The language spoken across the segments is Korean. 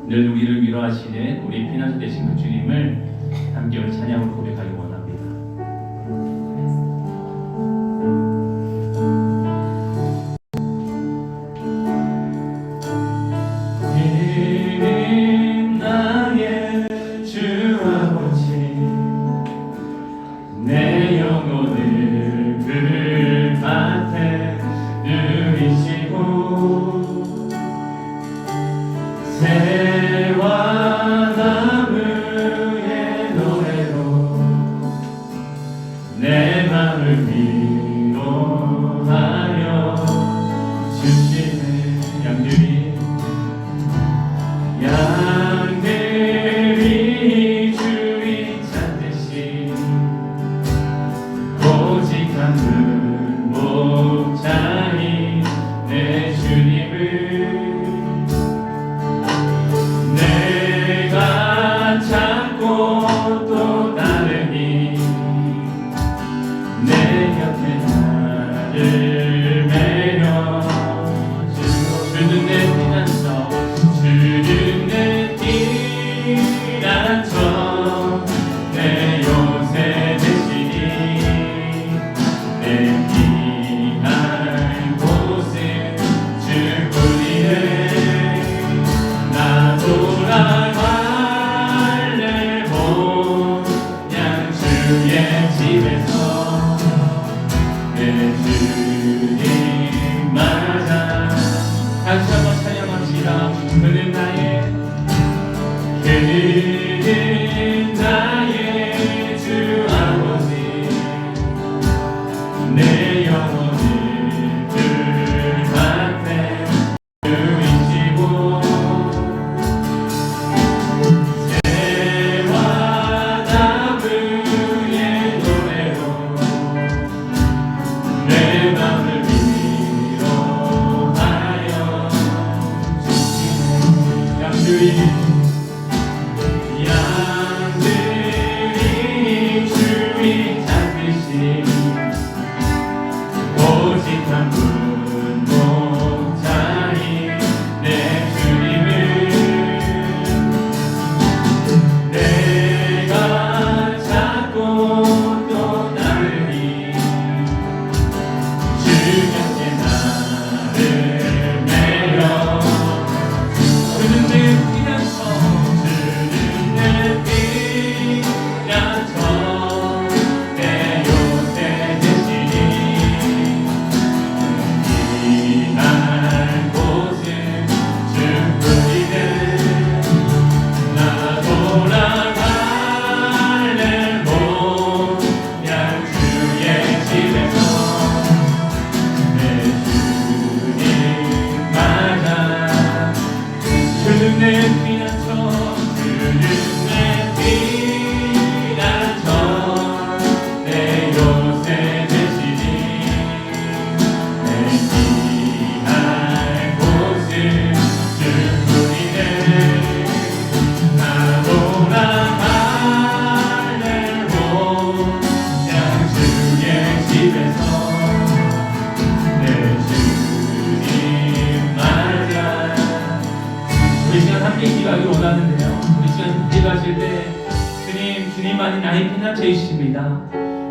늘 우리를 위로하시는 우리 피난처 되신 그 주님을 함께 오늘 찬양으로 고백하기 원합니다. 그는 나의 주 아버지, 내 영혼을 불밭에 누리시고 새와 나무의 노래로 내 맘을 위로하여 주시는 양들이 주인 찾듯이 오직 한 목자인 내 주님을 내가 찾고 또 따르니 내 곁에 나를 매여 주는 내 피난처, 주는 내 피난처, 내 요새 되시니 내 피할 곳은 주뿐이네. 나 돌아갈래 그냥 주의 집에서 내 주님 맞아. 다시 한번 찬양합시다. 그는 나의 주 아버지, 내 영혼을 불밭에 누이시고 새와 나무의 노래로 내 맘을 위로하여 주시네. 양들이 주인 찾듯이 오직 한 분 목자인 내 주님을 내가 찾고 또 따르니 주 곁에 나를 매여 주는 내 피난처, 주는 내 피난처, 내 요새 되시니 피할 곳은 주뿐이네. 나 돌아갈래 그냥 주의 집에서 내 주님 맞아. 주는 내 피난처, 주는 내 피난처, 내 요새 되시니 내 피할 곳은 주뿐이네. 나 돌아갈래 그냥 주의 집에서 내 주님 맞아. 우리 시간 함께 기도하기 원하는데요, 우리 시간 기도하실 때 주님만이 나의 피난처이십니다.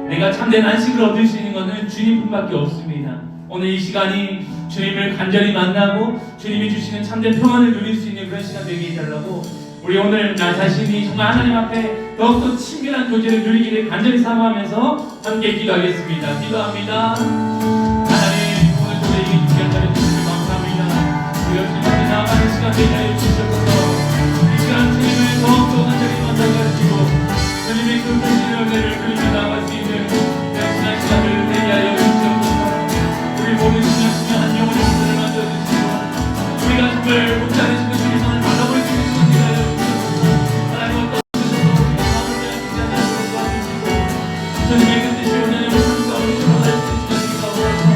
내가 참된 안식을 얻을 수 있는 것은 주님뿐밖에 없습니다. 오늘 이 시간이 주님을 간절히 만나고 주님이 주시는 참된 평안을 누릴 수 있는 그런 시간 되게 해달라고, 우리 오늘 나 자신이 정말 하나님 앞에 더욱더 친밀한 교제를 누리기를 간절히 사모하면서 함께 기도하겠습니다. 기도합니다. 하나님, 오늘 저에게 이 시간 주셔서 감사합니다. 우리 열심히 나아가는 시간 되게 하여 주셔서 이 시간 주님을 더욱더 간절히 만나가지고 주님의 그 크신 은혜를 그리며 나아갈 수 있는 지난 시간을 되게 하여 주셔서 우리 모든 신앙 한 영혼의 문제를 만들어주시고 우리가 정말 못지 않으신 그 주님만을 받아볼 수 있는 시간 되게 하여 주셔서 하나님 어떤 주셔서 우리 마음을 주지 않으시고 주님의 그 뜻이 오늘 우리 가운데 일어날 수 있는 시간 되게 하고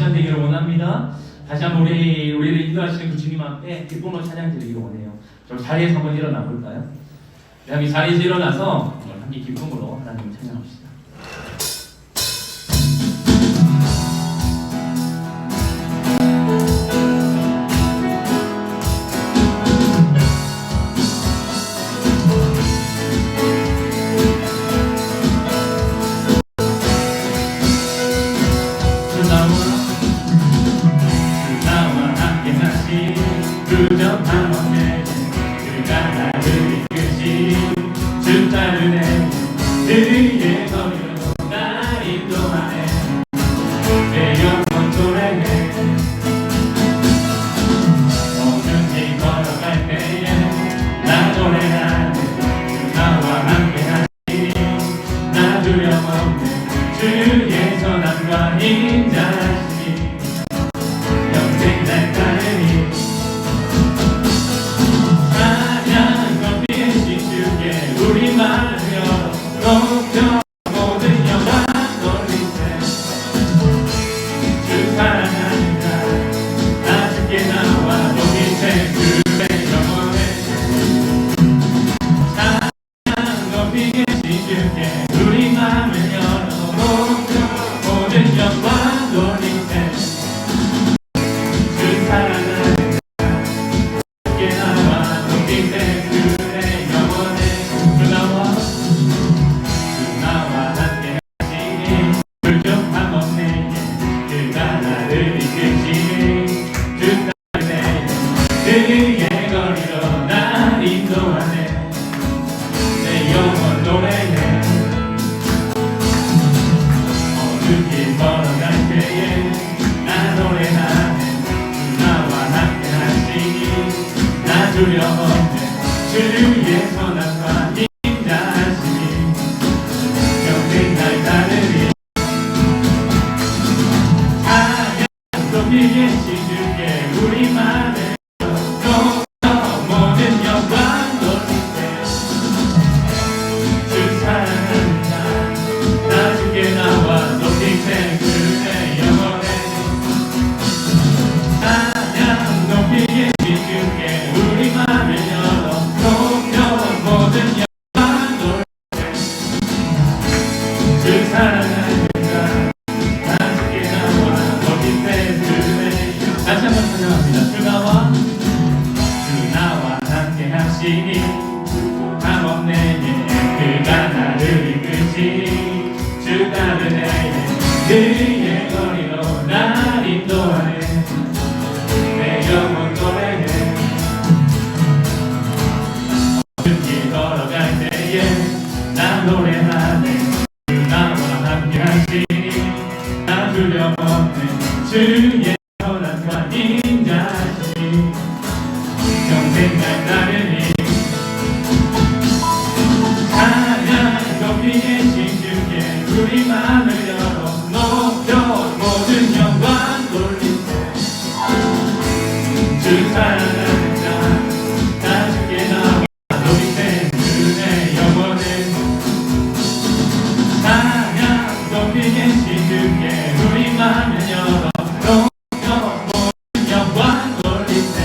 시간 되기를 원합니다. 다시 한번 우리를 인도하시는 그 주님 앞에 기쁨으로 찬양 드리기를 원해요. 좀 자리에서 한번 일어나 볼까요? 우리 자리에서 일어나서 함께 기쁨으로 하나님을 찬양합시다. 주의 선함과 인자하심이 평생 날 따르니 찬양 높이 계신 주께 우리 마음을 열어 높여 모든 영광 돌리세 주 사랑하는 자나 주께 나와 높이세 주의 영원에 찬양 높이 계신 주께 우리 마음을 열어 모든 영광 돌리세 주 사랑하는 자께 나와 높이세 그의 영원에 주 나와 함께 하시니 불족함 없네 그가 나를 이끄시니 주 따르네 그의 거리로 날 인도하네 내 영혼 노래해 길 걸어갈 때에 나 노래하네 주 나와 함께 하시니 나 두려워없네 주의 선함과 인자하시니 평생 날 따르니 찬양 높이 계신 주께 우리 마음을 높여 모든 영광 돌리세 주 사랑하는 자나 주께 나와 높이세 그의 영원에 찬양 높이 계신 주께 우리 마음을 열어 높여 모든 영광 돌리세 주 사랑하는 자나 주께 나와 높이세 그의 다시 한번 찬양합니다. 주 나와 함께 하시니 불족함 없네 그가 나를 이끄시니 주 따르네 그의 거리로 날 인도하네 내 영혼 노래해 모든 길 걸어갈 때에 나 노래하네 주 나와 함께 하시니 나 두려워없네 주의 선함과 인자하시니 평생 날 따르니 찬양 높이 계신 주께 우리 마음을 열어 높여 모든 영광 돌리세 주 사랑하는 자나 주께 나와 높이세 그의 영원에 찬양 높이 계신 주께 우리 마음을 열어 높여 모든 영광 돌리세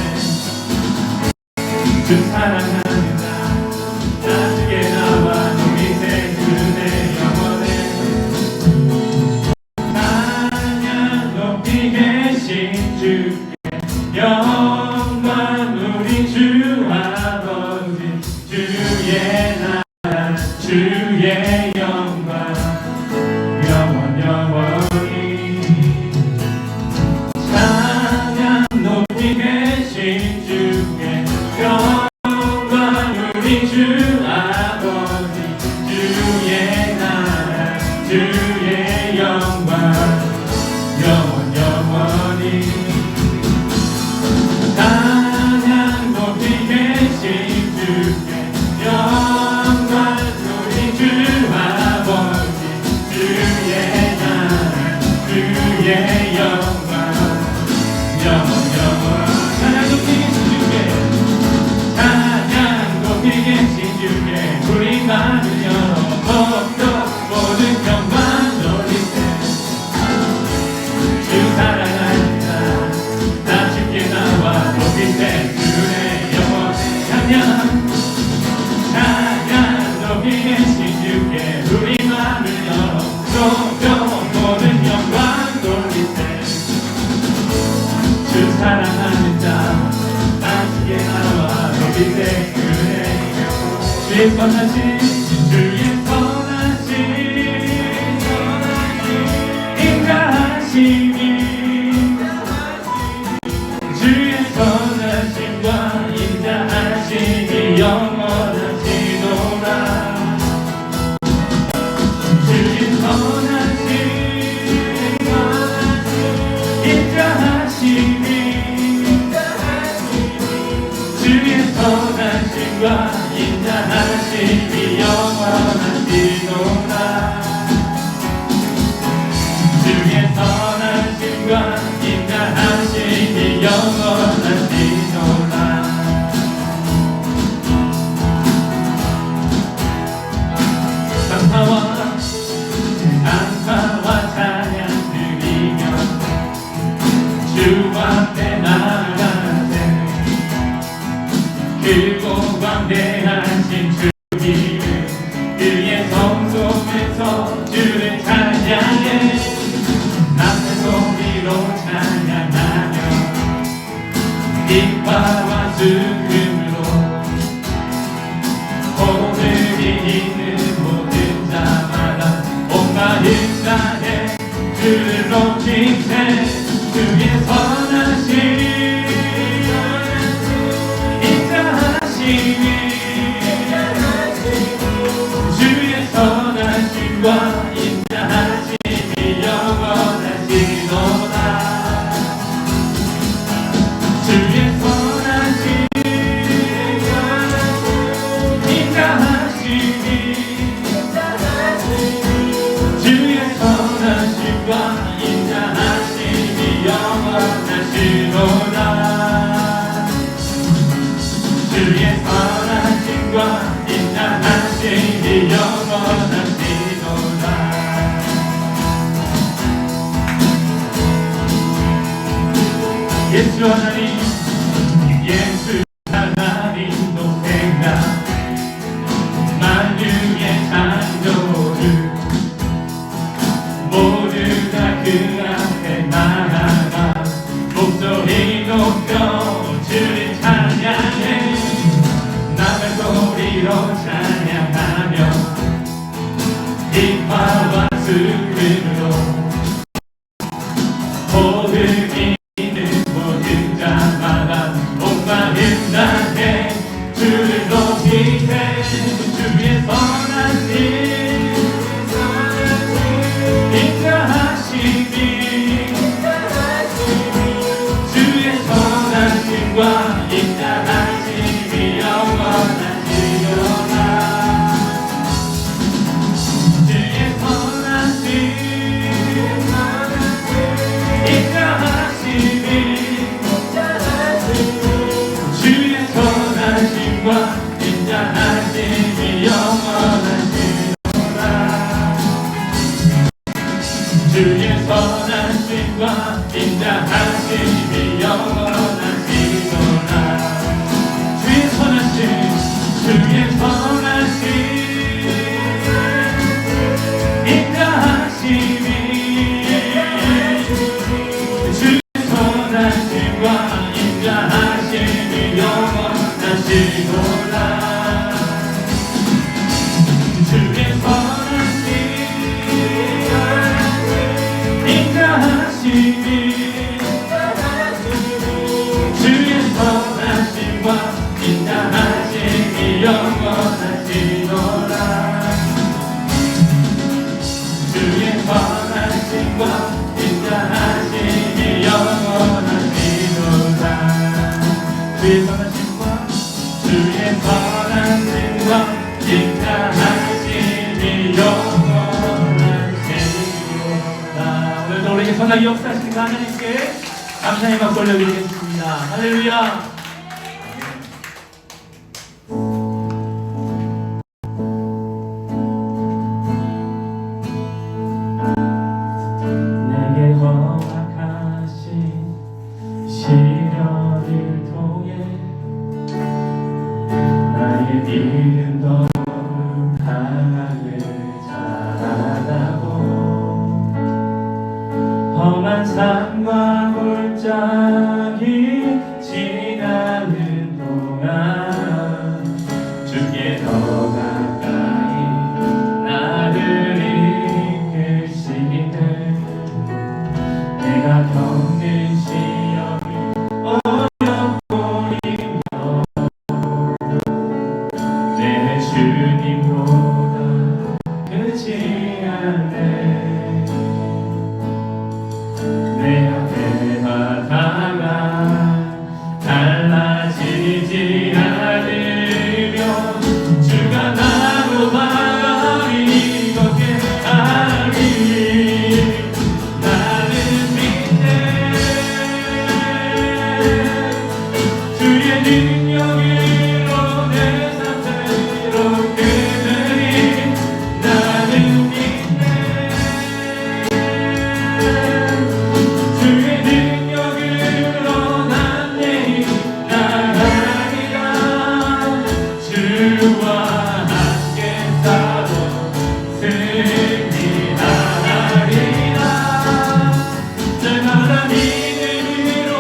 주 사랑하는 자나 주께 나와 높이세 그의 영원에 찬양 높이 계신 주께 영광 우리 주 아버지 주의 나라 주의 영광 영원히 찬양 높이 계신 주께 영광 우리 주 아버지 주의 나라 주의 영광 영원히 찬양 높이 계신 주께 영광 우리 주 아버지 주의 나라 주의 영광 영원 찬양 높이 계신 주께 찬양 높이 계신 주께 우리 마음을 열어 모든 영광 돌리세 주 사랑 주의 선하신 주의 선하신 인자하심이 주의 선하심과 인자하심이 영원하시도다. 주의 선하심 인자하심이 주의 선하심과 인자하심이 영원하시도다. 주의 선하심과 인자하심이 영원하시도다. 감사와 찬양 드리며 주 앞에 나가세. 크고 광대하신 주 이름 그의 성소에서 주를 찬양해. 남의 소리로 찬양하며 기뻐와 수금으로 오늘이 있는 모든 자마다 온 마음 다해 주를 높이세. 주의 선하심 인자하심이 주의 선하심과 인자하심이 영원하시도다. 주의 선하심 인자하심이 주의 선하심과 인자하심이 영원하시도다. 주의 선하심과 인자하심이 영원하시도다. 예수 하나님 예수 하나님 동생나 만유의 창조주 모두 다 그 앞에 나아가 목소리 높여 주를 찬양해. 남의 소리로 찬양하며 기뻐와 수금으로 모든 있는 모든 자마다 온 마음 다해 주를 높이세. 주의 선하심 인자하심이 주의 선하심과 인자하심이 영원하시도다. 주의 선하심 인자하심이 주의 선하심과 인자하심이 영원하시도다. 주의 선하심과 인자하심이 영원하시도다. 주의 선하심 주의 선하심 인자하심이 주의 선하심과 인자하심이 영원하시도다. 주의 선하심 인자하심이 주의 선하심과 인자하심이 영원하시도다. 주의 선하심과 인자하심이 영원하시도다. 주의 선하심과 주의 선하심과 인자하심이 영원하시도다. 오늘도 우리에게 선하게 역사하시는 하나님께 감사의 박수 올려드리겠습니다. 할렐루야. 내게 허락하신 시련을 통해 나의 믿음 더욱 강하게 자라나고 험한 삶과 골짜기 지나는 동안 주께 더 겪는 시험이 어렵고 힘들어 내 주님보다 크지 않네 내 앞에 바다가 달라지지 않으며 주가 나로 바람이 걷게 하리 나는 믿네 주의 능력으로 내 삶 새롭게 되리 나는 믿네 주의 능력으로 난 내일 나가리라 주와 함께 싸워 승리하리라 날마다 믿음으로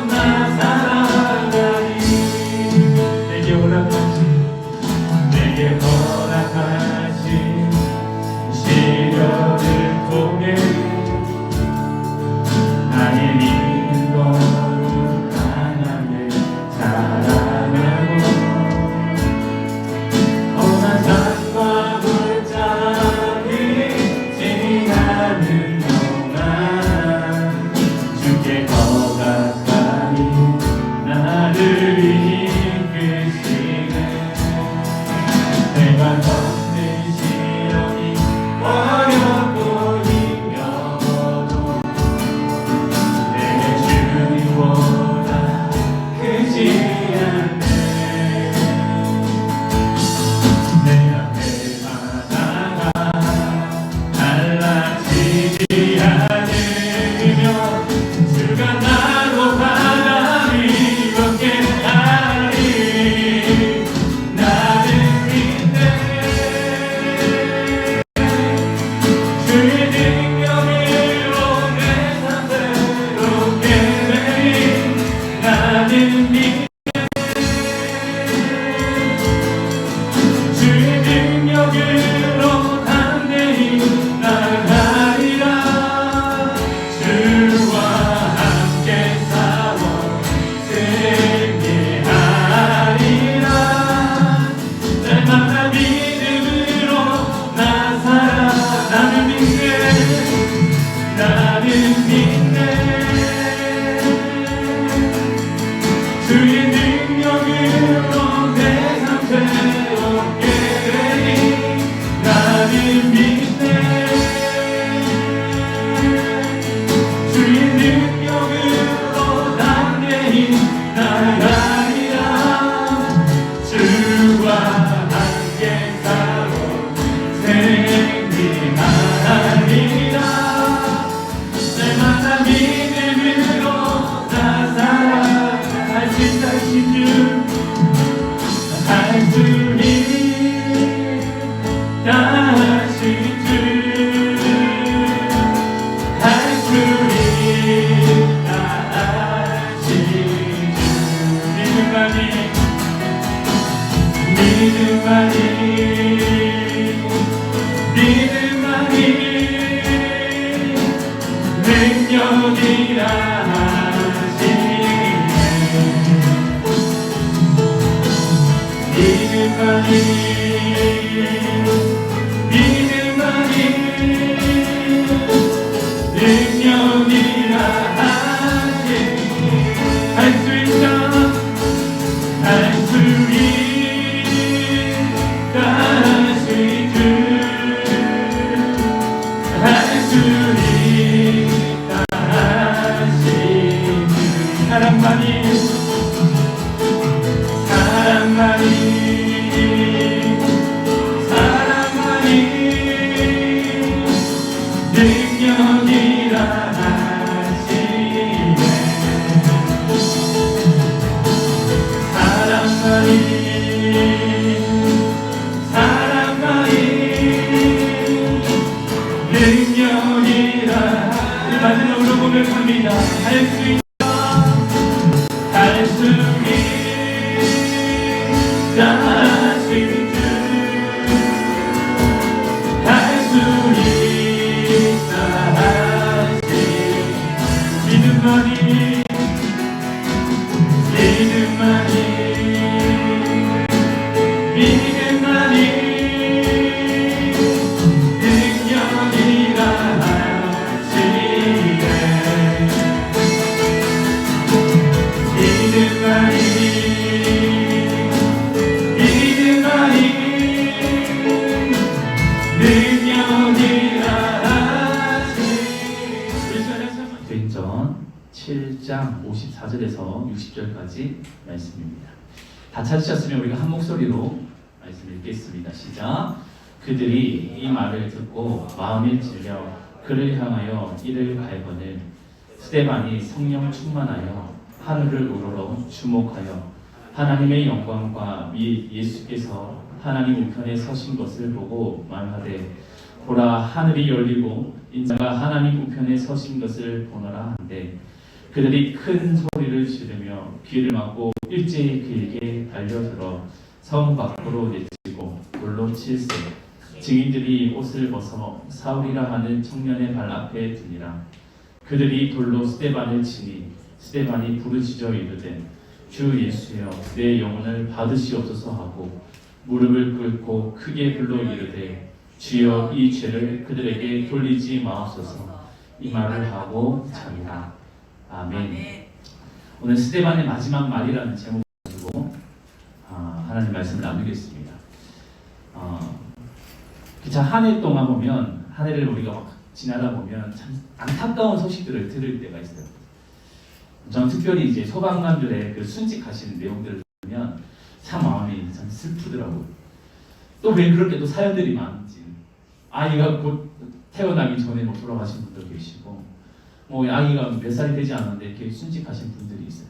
나 살아가리 내게 허락하신 시련을 통해 나의 믿음 강하게 자라나고 험한 산과 불장이 지나는 동안 주께 더 가까이 나를 이끄시네 내가 겪는 시련이 어렵고 힘겨워도 내 주님보다 크지 않네 내 앞에 바다가 달라지지 않으며 주가 나로 바람이 걷게 하리 나는 믿네 주의 능력으로 내 삶 새롭게 되리 나는 믿네 주의 능력으로 담대히 나가리라 주와 함께 싸워 승리하리라 날마다 믿음으로 나 살아 나는 믿네 나는 믿네 주의 능력으로 내 삶 새롭게 되리 나는 믿네 주의 능력으로 담대히 나가리라 주와 함께 싸워 승리하리라 날마다 믿음으로 나 살아갈 수 있다신 주할수 있다신 주할수 있다신 주 믿음만이 능력이라 하시네 믿음만이 능력이라 하시네 할 수 있다 할 수 있다 하신 주 할 수 있다 하신 주 사랑만이 능력이라 하시네 사랑만이 능력이라 마지막으로 고백합니다. 할 수 있다 할 수 있다 하신 주 할 수 있다 하신 사도행전 7장 54절에서 60절까지 말씀입니다. 다 찾으셨으면 우리가 한 목소리로 말씀을 읽겠습니다. 시작. 그들이 이 말을 듣고 마음에 찔려 그를 향하여 이를 갈거늘 스데반이 성령 충만하여 하늘을 우러러 주목하여 하나님의 영광과 예수께서 하나님 우편에 서신 것을 보고 말하되 보라 하늘이 열리고 인자가 하나님 우편에 서신 것을 보노라 한데 그들이 큰 소리를 지르며 귀를 막고 일제히 그에게 달려들어 성 밖으로 내치고 돌로 칠세 증인들이 옷을 벗어 사울이라 하는 청년의 발 앞에 드니라. 그들이 돌로 스데반을 치니 스데반이 부르짖어 이르되 주 예수여 내 영혼을 받으시옵소서 하고 무릎을 꿇고 크게 불러 이르되 주여 이 죄를 그들에게 돌리지 마옵소서. 이 말을 하고 잠이라. 아멘. 오늘 스데반의 마지막 말이라는 제목을 가지고 하나님 말씀을 나누겠습니다. 참 한 해 동안 보면 한 해를 우리가 막 지나다 보면 참 안타까운 소식들을 들을 때가 있어요. 저는 특별히 이제 소방관들의 그 순직하시는 내용들을 보면 참 마음이 참 슬프더라고요. 또 왜 그렇게 또 사연들이 많은지. 아이가 곧 태어나기 전에 뭐 돌아가신 분도 계시고, 뭐 아이가 몇 살이 되지 않았는데 이렇게 순직하신 분들이 있어요.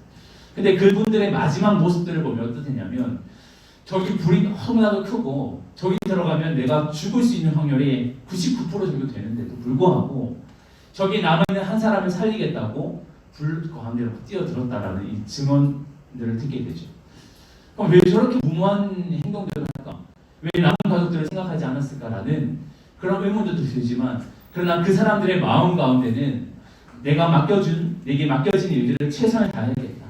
근데 그분들의 마지막 모습들을 보면 어떠냐면, 저기 불이 너무나도 크고, 저기 들어가면 내가 죽을 수 있는 확률이 99% 정도 되는데도 불구하고, 저기 남아있는 한 사람을 살리겠다고 불 가운데로 뛰어들었다라는 이 증언들을 듣게 되죠. 그럼 왜 저렇게 무모한 행동들을 할까? 왜 남은 가족들을 생각하지 않았을까라는 그런 의문도 들지만, 그러나 그 사람들의 마음 가운데는 내게 맡겨진 일들을 최선을 다해야겠다.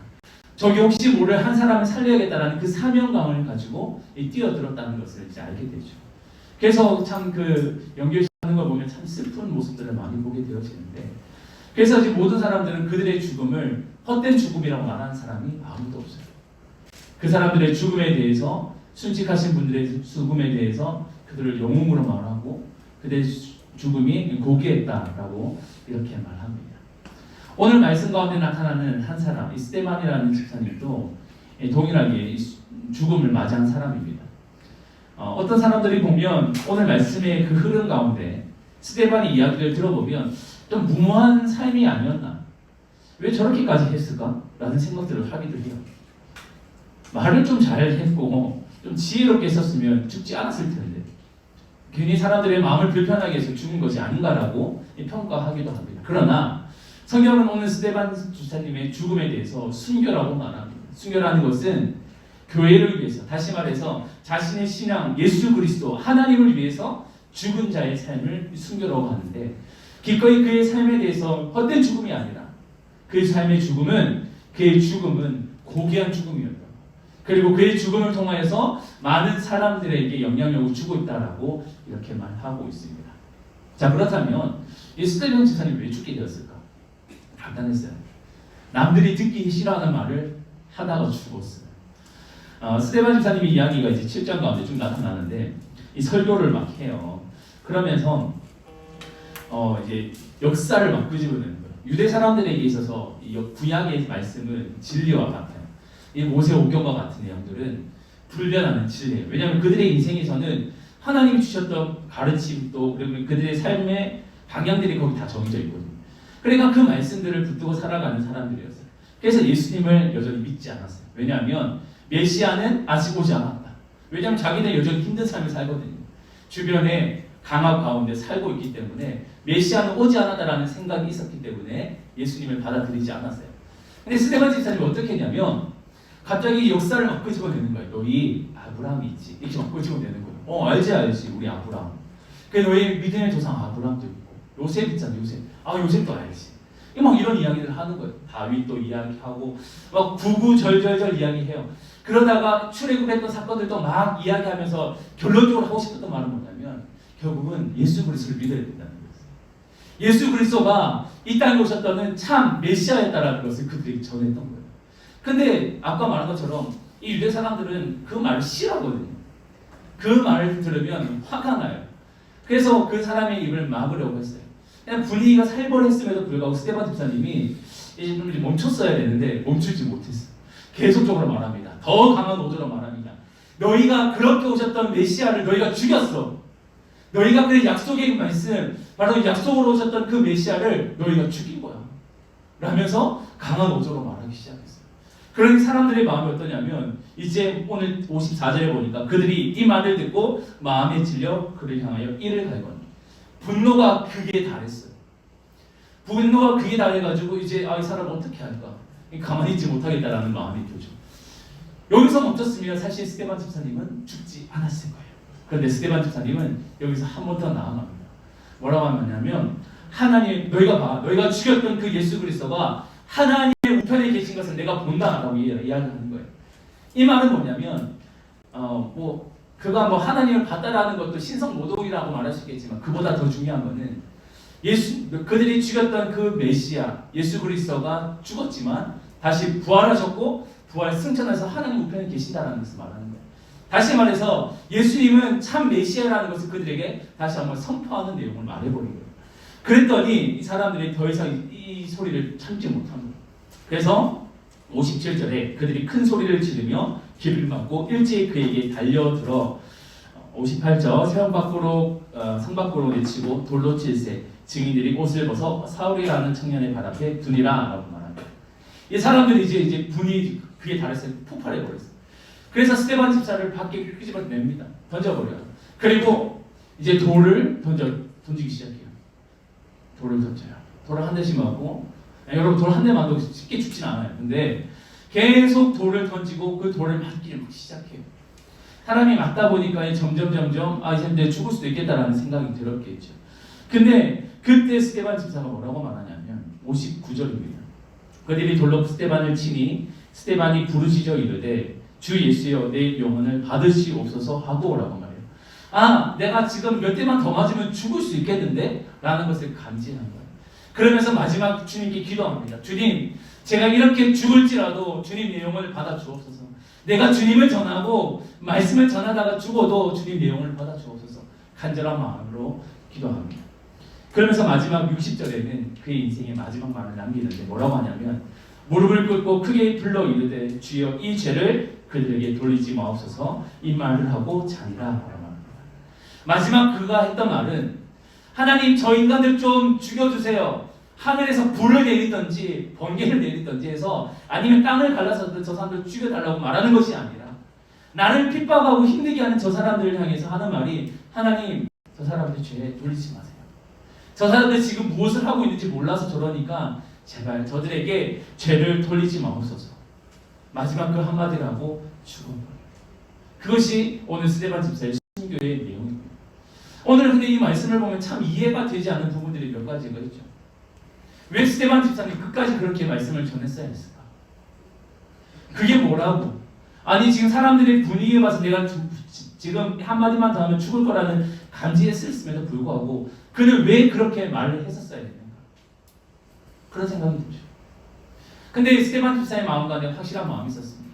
저기 혹시 모를 한 사람을 살려야겠다라는 그 사명감을 가지고 뛰어들었다는 것을 이제 알게 되죠. 그래서 참 그 연결하는 걸 보면 참 슬픈 모습들을 많이 보게 되어지는데, 그래서 이제 모든 사람들은 그들의 죽음을 헛된 죽음이라고 말하는 사람이 아무도 없어요. 그 사람들의 죽음에 대해서, 순직하신 분들의 죽음에 대해서 그들을 영웅으로 말하고 그들의 죽음이 고귀했다라고 이렇게 말합니다. 오늘 말씀 가운데 나타나는 한 사람, 이 스데반이라는 집사님도 동일하게 죽음을 맞이한 사람입니다. 어떤 사람들이 보면 오늘 말씀의 그 흐름 가운데 스데반의 이야기를 들어보면 좀 무모한 삶이 아니었나? 왜 저렇게까지 했을까? 라는 생각들을 하기도 해요. 말을 좀 잘했고 좀 지혜롭게 했었으면 죽지 않았을 텐데 괜히 사람들의 마음을 불편하게 해서 죽은 것이 아닌가라고 평가하기도 합니다. 그러나 성경은 오늘 스데반 집사님의 죽음에 대해서 순교라고 말합니다. 순교라는 것은 교회를 위해서, 다시 말해서 자신의 신앙, 예수 그리스도, 하나님을 위해서 죽은 자의 삶을 순교라고 하는데, 기꺼이 그의 삶에 대해서 헛된 죽음이 아니라 그의 삶의 죽음은, 그의 죽음은 고귀한 죽음이었다. 그리고 그의 죽음을 통하여서 많은 사람들에게 영향력을 주고 있다라고 이렇게 말하고 있습니다. 자, 그렇다면 이 스데반 집사님이 왜 죽게 되었을까? 간단했어요. 남들이 듣기 싫어하는 말을 하다가 죽었어요. 스데반 집사님의 이야기가 이제 7장 가운데 좀 나타나는데, 이 설교를 막 해요. 그러면서 이제 역사를 막 끄집어내는 거예요. 유대 사람들에게 있어서 이 구약의 말씀은 진리와 같아요. 이 모세오경과 같은 내용들은 불변하는 진리예요. 왜냐하면 그들의 인생에서는 하나님이 주셨던 가르침도, 그리고 그들의 삶의 방향들이 거기 다 정해져 있거든요. 그러니까 그 말씀들을 붙들고 살아가는 사람들이었어요. 그래서 예수님을 여전히 믿지 않았어요. 왜냐하면 메시아는 아직 오지 않았다. 왜냐하면 자기는 여전히 힘든 삶을 살거든요. 주변에 강압 가운데 살고 있기 때문에 메시아는 오지 않았다라는 생각이 있었기 때문에 예수님을 받아들이지 않았어요. 근데 스데반 집사님이 어떻게 했냐면 갑자기 역사를 막 끄집어내는 거예요. 너희 아브라함이 있지. 이렇게 막 끄집어내는 거예요. 알지 우리 아브라함. 그 너희 믿음의 조상 아브라함도 있고 요셉 있잖아. 요셉. 요셉도 알지. 막 이런 이야기를 하는 거예요. 다윗도 이야기하고 막 구구절절절 이야기해요. 그러다가 출애굽했던 사건들도 막 이야기하면서 결론적으로 하고 싶었던 말은 뭐냐면 결국은 예수 그리스도를 믿어야 된다는 거예요. 예수 그리스도가 이 땅에 오셨다는 참 메시아였다라는 것을 그들이 전했던 거예요. 근데 아까 말한 것처럼 이 유대 사람들은 그 말을 싫어하거든요. 그 말을 들으면 화가 나요. 그래서 그 사람의 입을 막으려고 했어요. 그냥 분위기가 살벌했음에도 불구하고 스데반 집사님이 이제 좀 멈췄어야 되는데 멈추지 못했어요. 계속적으로 말합니다. 더 강한 어조로 말합니다. 너희가 그렇게 오셨던 메시아를 너희가 죽였어. 너희가 그 약속의 말씀, 바로 약속으로 오셨던 그 메시아를 너희가 죽인 거야. 라면서 강한 어조로 말하기 시작했어요. 그러니 사람들의 마음이 어떠냐면 이제 오늘 54절에 보니까 그들이 이 말을 듣고 마음에 질려 그를 향하여 이를 갈거니 분노가 극에 달했어요. 분노가 극에 달해가지고 이제 이 사람 어떻게 할까? 가만히 있지 못하겠다라는 마음이 들죠. 여기서 멈췄으면 사실 스데반 집사님은 죽지 않았을 거예요. 그런데 스데반 집사님은 여기서 한 번 더 나아갑니다. 뭐라고 하냐면 하나님 너희가 봐, 너희가 죽였던 그 예수 그리스도가 하나님의 우편에 계신 것을 내가 본다라고 이야기하는 거예요. 이 말은 뭐냐면 그가 하나님을 봤다라는 것도 신성모독이라고 말할 수 있겠지만 그보다 더 중요한 것은 그들이 죽였던 그 메시아 예수 그리스도가 죽었지만 다시 부활하셨고 부활 승천해서 하나님 우편에 계신다는 것을 말하는 거예요. 다시 말해서 예수님은 참 메시아라는 것을 그들에게 다시 한번 선포하는 내용을 말해버린 거예요. 그랬더니 이 사람들이 더 이상 이 소리를 참지 못한 거예요. 그래서 57절에 그들이 큰 소리를 지르며 길을 막고 일제히 그에게 달려들어 58절 성 밖으로 내치고 돌로 칠세 증인들이 옷을 벗어 사울이라는 청년의 발 앞에 두니라 라고 말합니다. 이 사람들이 이제 분이 그게 달했어요. 폭발해 버렸어요. 그래서 스데반 집사를 밖에 끄집어냅니다. 던져버려요. 그리고 이제 돌을 던지기 시작해요. 돌을 던져요. 돌을 한 대씩 맞고 여러분 돌 한 대 맞고 쉽게 죽진 않아요. 근데 계속 돌을 던지고 그 돌을 맞기 시작해요. 사람이 맞다 보니까 점점 이제 내가 죽을 수도 있겠다라는 생각이 들었겠죠. 근데 그때 스데반 집사가 뭐라고 말하냐면 59절입니다. 그들이 돌로 스데반을 치니 스데반이 부르짖어 이르되 주 예수여 내 영혼을 받으시옵소서 하고 오라고 말해요. 내가 지금 몇 대만 더 맞으면 죽을 수 있겠는데? 라는 것을 감지한 거예요. 그러면서 마지막 주님께 기도합니다. 주님, 제가 이렇게 죽을지라도 주님 내 영혼을 받아 주옵소서. 내가 주님을 전하고 말씀을 전하다가 죽어도 주님 내 영혼을 받아 주옵소서. 간절한 마음으로 기도합니다. 그러면서 마지막 60절에는 그의 인생의 마지막 말을 남기는데 뭐라고 하냐면 무릎을 꿇고 크게 불러 이르되 주여 이 죄를 그들에게 돌리지 마옵소서 이 말을 하고 자니라 말합니다. 마지막 그가 했던 말은 하나님 저 인간들 좀 죽여주세요. 하늘에서 불을 내리든지 번개를 내리든지 해서 아니면 땅을 갈라서 저 사람들 죽여달라고 말하는 것이 아니라 나를 핍박하고 힘들게 하는 저 사람들을 향해서 하는 말이 하나님 저 사람들 죄 돌리지 마세요. 저 사람들 지금 무엇을 하고 있는지 몰라서 저러니까 제발 저들에게 죄를 돌리지 마옵소서. 마지막 그 한마디를 하고 죽어버려요. 그것이 오늘 스데반 집사의 순교의 내용입니다. 오늘 근데 이 말씀을 보면 참 이해가 되지 않는 부분들이 몇 가지가 있죠. 왜 스데반 집사님 끝까지 그렇게 말씀을 전했어야 했을까? 그게 뭐라고? 아니 지금 사람들의 분위기에 봐서 내가 지금 한마디만 더 하면 죽을 거라는 감지했음에도 불구하고 그는 왜 그렇게 말을 했었어야 했는가? 그런 생각이 들죠. 근데 스데반 집사의 마음 안에 확실한 마음이 있었습니다.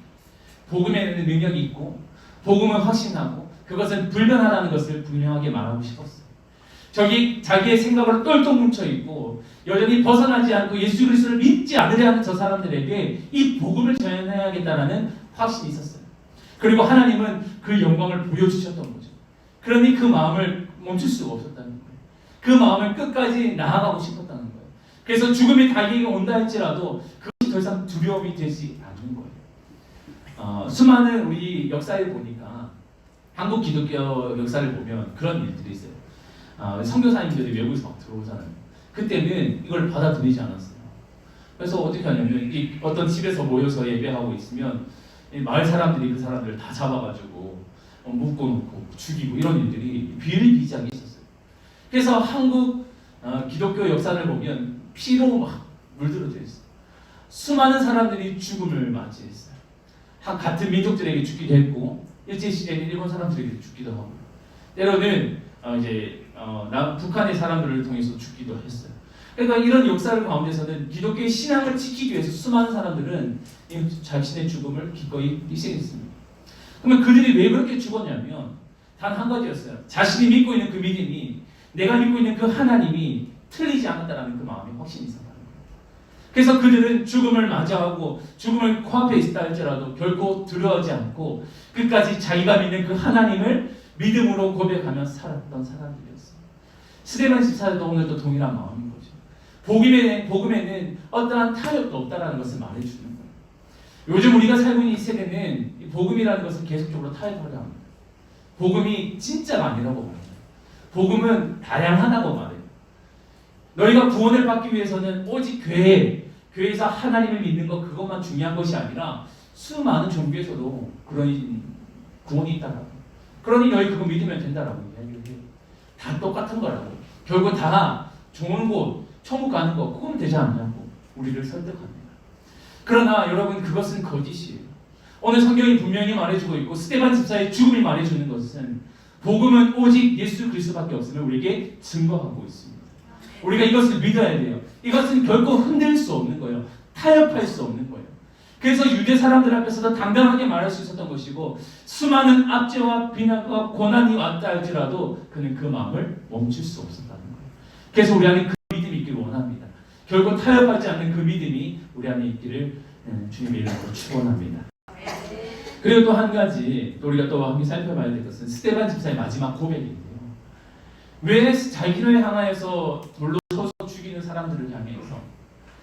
복음에는 능력이 있고 복음은 확신하고 그것은 불변하다는 것을 분명하게 말하고 싶었어요. 저기 자기의 생각으로 똘똘 뭉쳐있고 여전히 벗어나지 않고 예수 그리스도를 믿지 않으려 하는 저 사람들에게 이 복음을 전해야겠다는 확신이 있었어요. 그리고 하나님은 그 영광을 보여주셨던 거죠. 그러니 그 마음을 멈출 수가 없었다는 거예요. 그 마음을 끝까지 나아가고 싶었다는 거예요. 그래서 죽음이 자기에게 온다 할지라도 그것이 더 이상 두려움이 되지 않는 거예요. 수많은 우리 역사를 보니까 한국 기독교 역사를 보면 그런 일들이 있어요. 선교사님들이 외국에서 막 들어오잖아요. 그때는 이걸 받아들이지 않았어요. 그래서 어떻게 하냐면 어떤 집에서 모여서 예배하고 있으면 마을 사람들이 그 사람들을 다 잡아가지고 묶어놓고 죽이고 이런 일들이 비일비재하게 있었어요. 그래서 한국 기독교 역사를 보면 피로 막 물들어져 있어요. 수많은 사람들이 죽음을 맞이했어요. 같은 민족들에게 죽기도 했고 일제시대에는 일본 사람들에게 죽기도 하고 때로는 북한의 사람들을 통해서 죽기도 했어요. 그러니까 이런 역사를 가운데서는 기독교의 신앙을 지키기 위해서 수많은 사람들은 자신의 죽음을 기꺼이 희생했습니다. 그러면 그들이 왜 그렇게 죽었냐면 단 한 가지였어요. 자신이 믿고 있는 그 믿음이 내가 믿고 있는 그 하나님이 틀리지 않았다라는 그 마음이 확신이 있었다는 거예요. 그래서 그들은 죽음을 맞이하고 죽음을 코앞에 있다 할지라도 결코 두려워하지 않고 끝까지 자기가 믿는 그 하나님을 믿음으로 고백하며 살았던 사람들이었어요. 스데반 집사도 오늘도 동일한 마음인 거죠. 복음에는 어떠한 타협도 없다라는 것을 말해주는 거예요. 요즘 우리가 살고 있는 이 세대는 이 복음이라는 것을 계속적으로 타협하려 합니다. 복음이 진짜가 아니라고 말해요. 복음은 다양하다고 말해요. 너희가 구원을 받기 위해서는 오직 교회에서 하나님을 믿는 것 그것만 중요한 것이 아니라 수많은 종교에서도 그런 구원이 있다라고. 그러니 너희 그거 믿으면 된다라고 이야기를 해요. 다 똑같은 거라고. 결국 다 좋은 곳, 천국 가는 거 그거면 되지 않냐고 우리를 설득합니다. 그러나 여러분 그것은 거짓이에요. 오늘 성경이 분명히 말해주고 있고 스데반 집사의 죽음이 말해주는 것은 복음은 오직 예수 그리스도밖에 없음을 우리에게 증거하고 있습니다. 우리가 이것을 믿어야 돼요. 이것은 결코 흔들 수 없는 거예요. 타협할 수 없는 거예요. 그래서 유대 사람들 앞에서도 당당하게 말할 수 있었던 것이고 수많은 압제와 비난과 고난이 왔다 할지라도 그는 그 마음을 멈출 수 없었다는 거예요. 그래서 우리 안에 그 믿음이 있기를 원합니다. 결국 타협하지 않는 그 믿음이 우리 안에 있기를 주님의 이름으로 축원합니다. 그리고 또 한 가지 우리가 또 함께 살펴봐야 될 것은 스데반 집사의 마지막 고백인데요. 왜 자기를 향하여서 돌로 쳐서 죽이는 사람들을 향해서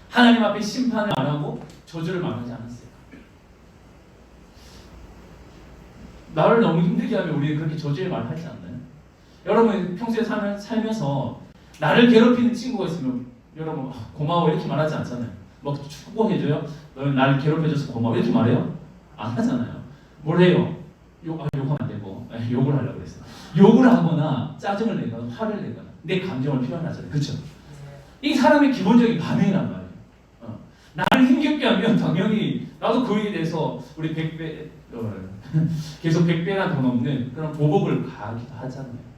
하나님 앞에 심판을 안 하고 저주를 말하지 않았어요? 나를 너무 힘들게 하면 우리는 그렇게 저주의 말을 하지 않나요? 여러분 평소에 살면서 나를 괴롭히는 친구가 있으면 여러분 고마워 이렇게 말하지 않잖아요. 뭐 축복해줘요? 너는 나를 괴롭혀줘서 고마워 이렇게 말해요? 안 하잖아요. 뭘 해요? 욕하면 안 되고 욕을 하려고 그랬어요. 욕을 하거나 짜증을 내거나 화를 내거나 내 감정을 표현하잖아요. 그렇죠? 이 사람의 기본적인 반응이란 말이에요. 나를 힘겹게 하면 당연히 나도 그에 대해서 우리 100배 계속 100배나 더 넘는 그런 보복을 가하기도 하잖아요.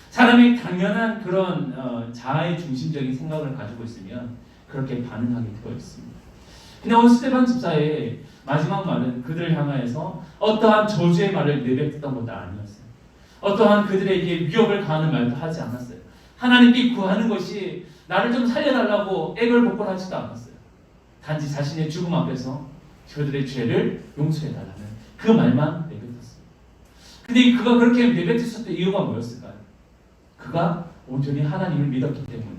사람이 당연한 그런 자아의 중심적인 생각을 가지고 있으면 그렇게 반응하게 되어 있습니다. 근데 오늘 스데반 집사의 마지막 말은 그들을 향하여서 어떠한 저주의 말을 내뱉었던 것도 아니었어요. 어떠한 그들에게 위협을 가하는 말도 하지 않았어요. 하나님께 구하는 것이 나를 좀 살려달라고 애걸복걸하지도 않았어요. 단지 자신의 죽음 앞에서 저들의 죄를 용서해달라는 그 말만 내뱉었어요. 근데 그가 그렇게 내뱉었을 이유가 뭐였을까요? 그가 온전히 하나님을 믿었기 때문에.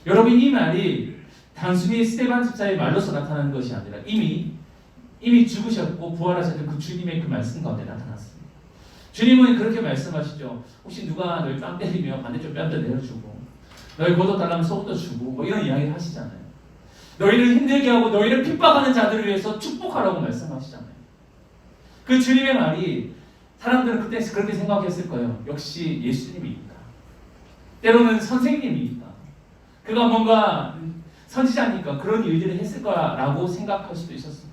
여러분 이 말이 단순히 스데반 집사의 말로서 나타나는 것이 아니라 이미 죽으셨고 부활하셨던 그 주님의 그 말씀 가운데 나타났습니다. 주님은 그렇게 말씀하시죠. 혹시 누가 너희 뺨 때리며 반대쪽 뺨도 내려주고 너희 겉옷 달라면 속옷도 주고 뭐 이런 이야기를 하시잖아요. 너희를 힘들게 하고 너희를 핍박하는 자들을 위해서 축복하라고 말씀하시잖아요. 그 주님의 말이 사람들은 그때 그렇게 생각했을 거예요. 역시 예수님이니까. 때로는 선생님이니까. 그가 뭔가 선지자니까 그런 일들을 했을 거라고 생각할 수도 있었습니다.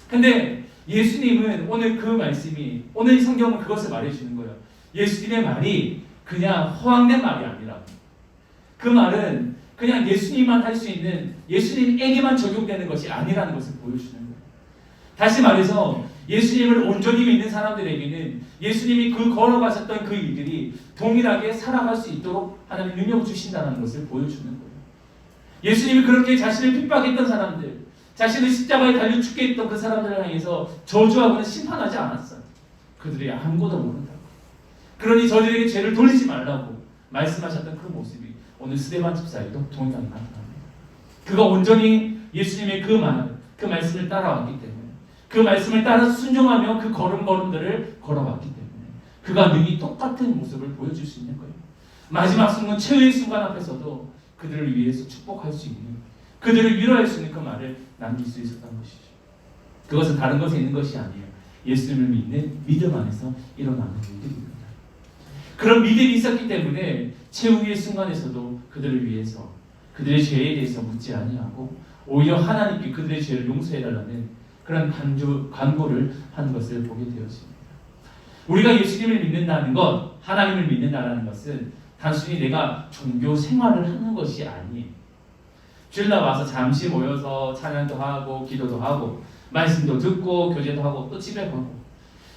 근데 예수님은 오늘 그 말씀이 오늘 이 성경은 그것을 말해주는 거예요. 예수님의 말이 그냥 허황된 말이 아니라 그 말은 그냥 예수님만 할 수 있는 예수님에게만 적용되는 것이 아니라는 것을 보여주는 거예요. 다시 말해서 예수님을 온전히 믿는 사람들에게는 예수님이 그 걸어가셨던 그 일들이 동일하게 살아갈 수 있도록 하나님 능력을 주신다는 것을 보여주는 거예요. 예수님이 그렇게 자신을 핍박했던 사람들, 자신을 십자가에 달려 죽게 했던 그 사람들을 향해서 저주하거나 심판하지 않았어요. 그들이 아무것도 모른다고. 그러니 저들에게 죄를 돌리지 말라고 말씀하셨던 그 모습이 오늘 스데반 집사에도 동일하게 나타납니다. 그가 온전히 예수님의 그 말씀을 따라왔기 때문에 그 말씀을 따라 순종하며 그 걸음걸음들을 걸어왔기 때문에 그가 능히 똑같은 모습을 보여줄 수 있는 거예요. 마지막 순간 최후의 순간 앞에서도 그들을 위해서 축복할 수 있는 그들을 위로할 수 있는 그 말을 남길 수 있었던 것이죠. 그것은 다른 것에 있는 것이 아니에요. 예수님을 믿는 믿음 안에서 일어나는 일들입니다. 그런 믿음이 있었기 때문에 최후의 순간에서도 그들을 위해서 그들의 죄에 대해서 묻지 아니하고 오히려 하나님께 그들의 죄를 용서해달라는 그런 간구를 한 것을 보게 되었습니다. 우리가 예수님을 믿는다는 것, 하나님을 믿는다는 것은 단순히 내가 종교 생활을 하는 것이 아니에요. 주일날 와서 잠시 모여서 찬양도 하고 기도도 하고 말씀도 듣고 교제도 하고 또 집에 가고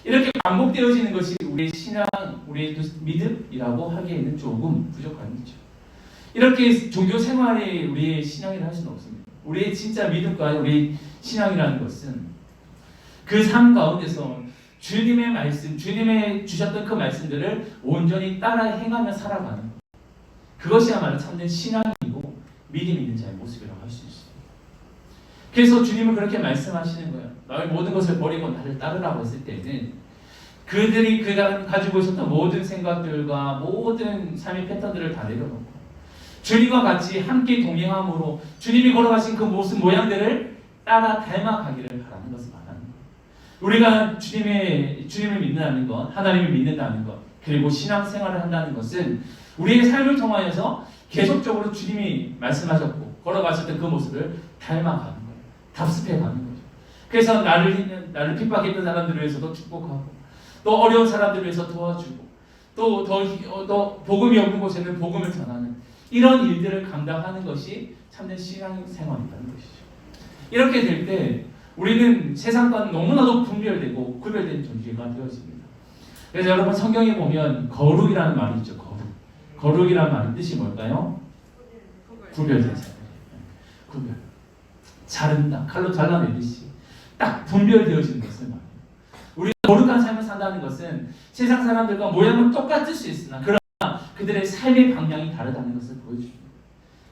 이렇게 반복되어지는 것이 우리의 신앙, 우리의 믿음이라고 하기에는 조금 부족한 거죠. 이렇게 종교 생활이 우리의 신앙이라 할 수는 없습니다. 우리의 진짜 믿음과 우리의 신앙이라는 것은 그 삶 가운데서 주님의 말씀, 주님의 주셨던 그 말씀들을 온전히 따라 행하며 살아가는 것. 그것이야말로 참된 신앙이고 믿음 있는 자의 모습이라고 할 수 있습니다. 그래서 주님은 그렇게 말씀하시는 거예요. 너희 모든 것을 버리고 나를 따르라고 했을 때는 그들이 그가 가지고 있었던 모든 생각들과 모든 삶의 패턴들을 다 내려놓고 주님과 같이 함께 동행함으로 주님이 걸어가신 그 모습 모양들을 따라 닮아가기를 바라는 것을 말하는 거예요. 우리가 주님을 믿는다는 것, 하나님을 믿는다는 것, 그리고 신앙생활을 한다는 것은 우리의 삶을 통하여서 계속적으로 주님이 말씀하셨고 걸어가셨던 그 모습을 닮아가는 거예요. 답습해가는 거죠. 그래서 나를 핍박했던 사람들을 위해서도 축복하고 또 어려운 사람들을 위해서 도와주고 또 복음이 없는 곳에는 복음을 전하는 이런 일들을 감당하는 것이 참된 신앙생활이라는 것이죠. 이렇게 될 때 우리는 세상과는 너무나도 분별되고 구별된 존재가 되어집니다. 그래서 여러분 성경에 보면 거룩이라는 말이 있죠. 거룩이라는 말의 뜻이 뭘까요? 구별된 사람. 구별. 자른다. 칼로 잘라내듯이 딱 분별되어지는 것을 말해요. 우리가 거룩한 삶을 산다는 것은 세상 사람들과 모양은 똑같을 수 있으나 그러나 그들의 삶의 방향이 다르다는 것을 보여줍니다.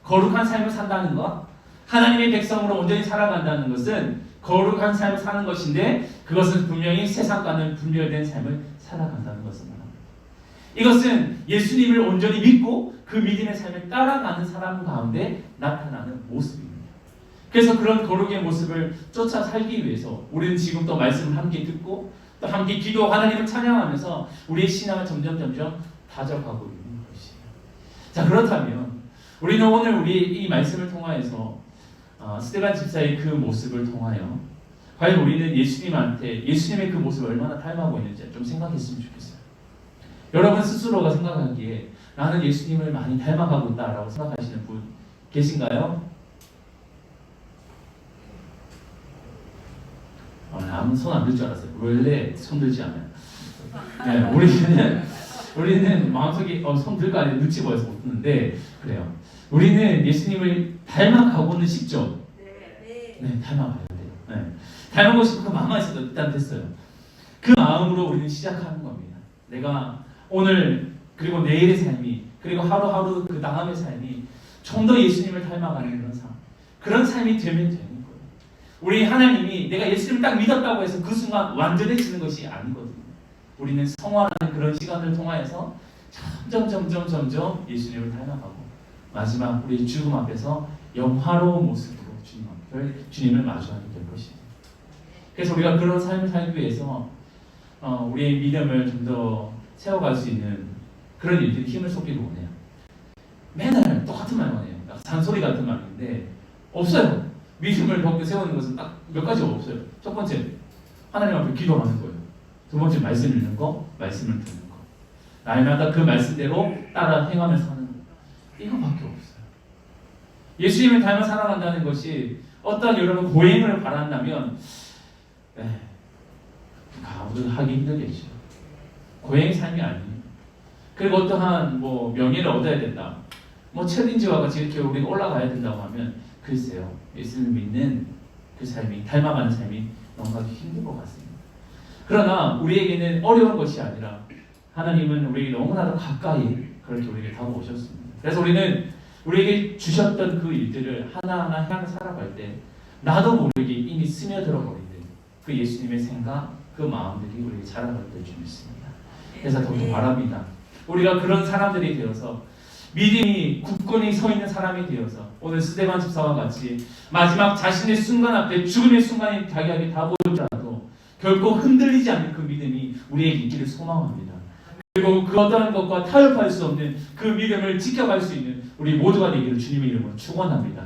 거룩한 삶을 산다는 것, 하나님의 백성으로 온전히 살아간다는 것은 거룩한 삶을 사는 것인데 그것은 분명히 세상과는 분별된 삶을 살아간다는 것을 말합니다. 이것은 예수님을 온전히 믿고 그 믿음의 삶을 따라가는 사람 가운데 나타나는 모습입니다. 그래서 그런 거룩의 모습을 쫓아 살기 위해서 우리는 지금 또 말씀을 함께 듣고 또 함께 기도 하나님을 찬양하면서 우리의 신앙을 점점 다져가고 있는 것이에요. 자, 그렇다면 우리는 오늘 우리 이 말씀을 통하여서 스데반 집사의 그 모습을 통하여 과연 우리는 예수님의 그 모습을 얼마나 닮아가고 있는지 좀 생각했으면 좋겠어요. 여러분 스스로가 생각하기에 나는 예수님을 많이 닮아가고 있다라고 생각하시는 분 계신가요? 아무 손 안 들 줄 알았어요. 원래 손 들지 않아요. 네, 우리는 마음속에 손 들까 아니면 눈치 보여서 못 드는데 그래요. 우리는 예수님을 닮아가고는 싶죠. 네, 닮아가야 돼요. 네. 닮아가고 싶고 그 마음만 있어도 일단 됐어요. 그 마음으로 우리는 시작하는 겁니다. 내가 오늘 그리고 내일의 삶이 그리고 하루하루 그 다음의 삶이 좀 더 예수님을 닮아가는 그런 삶이 되면 되는 거예요. 우리 하나님이 내가 예수님을 딱 믿었다고 해서 그 순간 완전해지는 것이 아니거든요. 우리는 성화라는 그런 시간을 통하여서 점점 예수님을 닮아가고 마지막 우리 죽음 앞에서 영화로운 모습으로 주님을 마주하게 될 것입니다. 그래서 우리가 그런 삶을 살기 위해서 우리의 믿음을 좀 더 세워갈 수 있는 그런 일들이 힘을 쏟기를 원해요. 맨날 똑같은 말만 해요. 잔소리 같은 말인데 없어요. 믿음을 더 세우는 것은 딱 몇 가지가 없어요. 첫 번째, 하나님 앞에 기도하는 거예요. 두 번째, 말씀 읽는 거, 말씀을 듣는 거. 날마다 그 말씀대로 따라 행하며 사는 거. 이거밖에 없어요. 예수님을 닮아 살아간다는 것이 어떤 여러분 고행을 바란다면 하기 힘들겠죠. 고행 삶이 아니에요. 그리고 어떠한 명예를 얻어야 된다. 챌린지와 같이 이렇게 우리가 올라가야 된다고 하면 글쎄요. 예수님을 믿는 그 삶이 닮아가는 삶이 너무 힘든 것 같습니다. 그러나 우리에게는 어려운 것이 아니라 하나님은 우리에게 너무나도 가까이 그렇게 우리에게 다가오셨습니다. 그래서 우리는 우리에게 주셨던 그 일들을 하나하나 향해 살아갈 때 나도 모르게 이미 스며들어 버리는 그 예수님의 생각, 그 마음들이 우리에게 자라갈 줄 믿습니다. 그래서 더욱더 바랍니다. 우리가 그런 사람들이 되어서 믿음이 굳건히 서 있는 사람이 되어서 오늘 스데반 집사와 같이 마지막 자신의 순간 앞에 죽음의 순간이 자기에게 다가오더라도 결코 흔들리지 않는 그 믿음이 우리에게 있기를 소망합니다. 그리고 그 어떠한 것과 타협할 수 없는 그 믿음을 지켜갈 수 있는 우리 모두가 되기를 주님의 이름으로 축원합니다.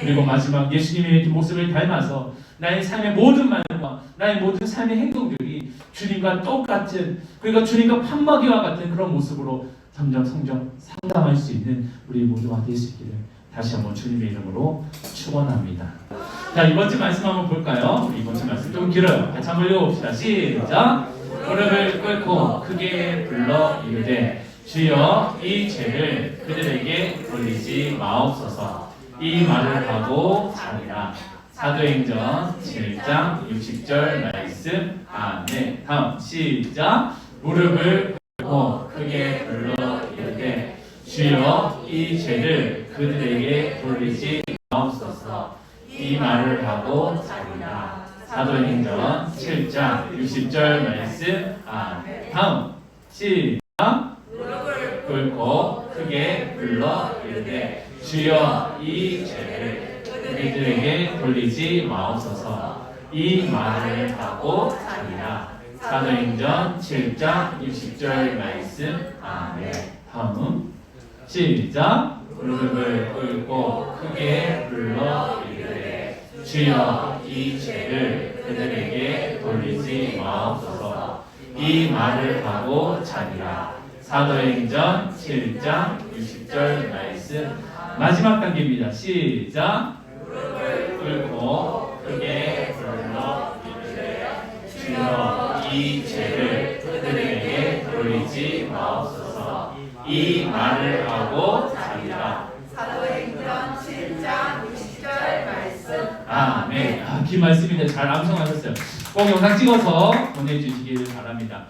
그리고 마지막 예수님의 모습을 닮아서 나의 삶의 모든 말과 나의 모든 삶의 행동들이 주님과 똑같은, 그러니까 주님과 판마기와 같은 그런 모습으로 점점 상담할 수 있는 우리 모두가 될 수 있기를 다시 한번 주님의 이름으로 축원합니다. 자, 이번 주 말씀 한번 볼까요? 이번 주 말씀 좀 길어요. 같이 한번 읽어봅시다. 시작. 무릎을 꿇고 크게 불러 이르되 주여 이 죄를 그들에게 돌리지 마옵소서. 이 말을 하고 자니라. 사도행전 7장 60절 말씀. 아멘. 다음 시작. 무릎을 꿇고 크게 불러 이르되 주여 이 죄를 그들에게 돌리지 마옵소서. 이 말을 하고 자니라. 사도행전 7장 60절 말씀. 아멘. 다음 시작. 무릎을 꿇고 크게 불러 이르되 주여 이 죄를 그들에게 돌리지 마옵소서. 이 말을 하고 자니라. 사도행전 7장 60절 말씀. 아멘. 다음 시작. 무릎을 꿇고 크게 불러 이르되 주여 이 죄를 그들에게 돌리지 마옵소서. 이 말을 하고 자니라. 사도행전 7장 60절 말씀. 마지막 단계입니다. 시작. 무릎을 꿇고 크게 불러 이르되 주여 이 죄를 그들에게 돌리지 마옵소서. 이 말을 하고 자니라. 사도행전 7장 60절 말씀. 아멘. 긴 말씀인데 잘 암송하셨어요. 꼭 영상 찍어서 보내주시길 바랍니다.